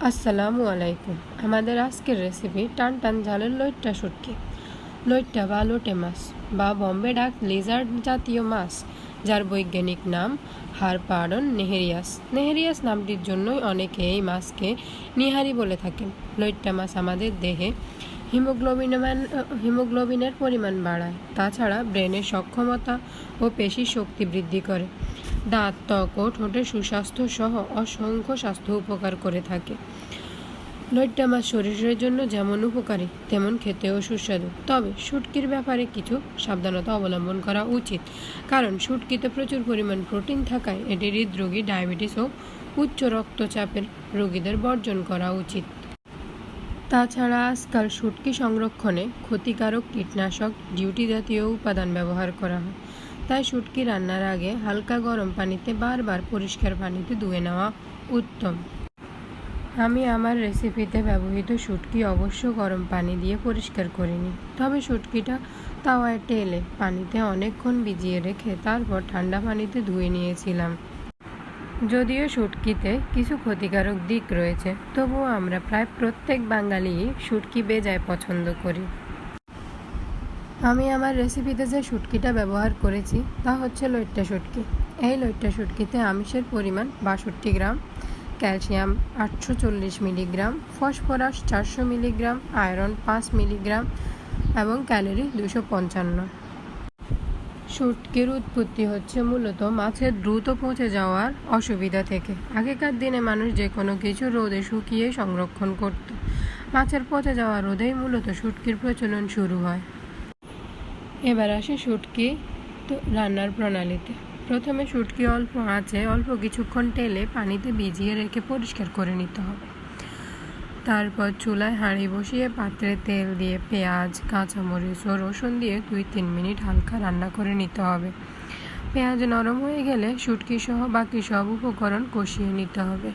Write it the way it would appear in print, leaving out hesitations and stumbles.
আসসালামু আলাইকুম। আমাদের আজকের রেসিপি টান টান ঝালের লইট্টা শুটকি। লইট্টা বা লোটে মাছ বা বম্বে ডাক লিজার্ড জাতীয় মাছ, যার বৈজ্ঞানিক নাম হারপাডন নেহেরিয়াস। নেহেরিয়াস নামটির জন্যই অনেকে এই মাছকে নিহারি বলে থাকেন। লইট্টা মাছ আমাদের দেহে হিমোগ্লোবিনের পরিমাণ বাড়ায়। তাছাড়া ব্রেনের সক্ষমতা ও পেশির শক্তি বৃদ্ধি করে। দাঁত, ত্বক ও ঠোঁটের সুস্বাস্থ্য সহ অসংখ্য স্বাস্থ্য উপকার করে থাকে। লইট্টা মাছ শরীরের জন্য যেমন উপকারী, তেমন খেতেও সুস্বাদু। তবে শুটকির ব্যাপারে কিছু সাবধানতা অবলম্বন করা উচিত, কারণ শুটকিতে প্রচুর পরিমাণ প্রোটিন থাকায় এটি হৃদরোগী, ডায়াবেটিস ও উচ্চ রক্তচাপের রোগীদের বর্জন করা উচিত। তাছাড়া আজকাল শুটকি সংরক্ষণে ক্ষতিকারক কীটনাশক, ডিউটি জাতীয় উপাদান ব্যবহার করা হয়। তাই শুটকি রান্নার আগে হালকা গরম পানিতে বারবার পরিষ্কার পানিতে ধুয়ে নেওয়া উত্তম। আমি আমার রেসিপিতে ব্যবহৃত শুটকি অবশ্য গরম পানি দিয়ে পরিষ্কার করিনি, তবে শুটকিটা তাওয়ায় টেলে পানিতে অনেকক্ষণ ভিজিয়ে রেখে তারপর ঠান্ডা পানিতে ধুয়ে নিয়েছিলাম। যদিও শুটকিতে কিছু ক্ষতিকারক দিক রয়েছে, তবুও আমরা প্রায় প্রত্যেক বাঙালি শুটকি বেজায় পছন্দ করি। আমি আমার রেসিপিতে যে শুটকিটা ব্যবহার করেছি তা হচ্ছে লইট্টা শুটকি। এই লইট্টা শুটকিতে আমিষের পরিমাণ 62 gram, calcium 840 milligram, phosphorus 400 milligram, iron 5 milligram এবং ক্যালোরি 255। শুটকির উৎপত্তি হচ্ছে মূলত মাছের দ্রুত পচে যাওয়ার অসুবিধা থেকে। আগেকার দিনে মানুষ যে কোনো কিছু রোদে শুকিয়ে সংরক্ষণ করত। মাছের পচে যাওয়া রোদেই মূলত শুটকির প্রচলন শুরু হয়। এবার আসি শুটকি রান্নার প্রণালীতে। প্রথমে শুটকি অল্প আঁচে অল্প কিছুক্ষণ টেলে পানিতে ভিজিয়ে রেখে পরিষ্কার করে নিতে হবে। তারপর চুলায় হাঁড়ি বসিয়ে পাত্রে তেল দিয়ে পেঁয়াজ, কাঁচামরিচ ও রসুন দিয়ে 2-3 মিনিট হালকা রান্না করে নিতে হবে। পেঁয়াজ নরম হয়ে গেলে শুটকি সহ বাকি সব উপকরণ কষিয়ে নিতে হবে।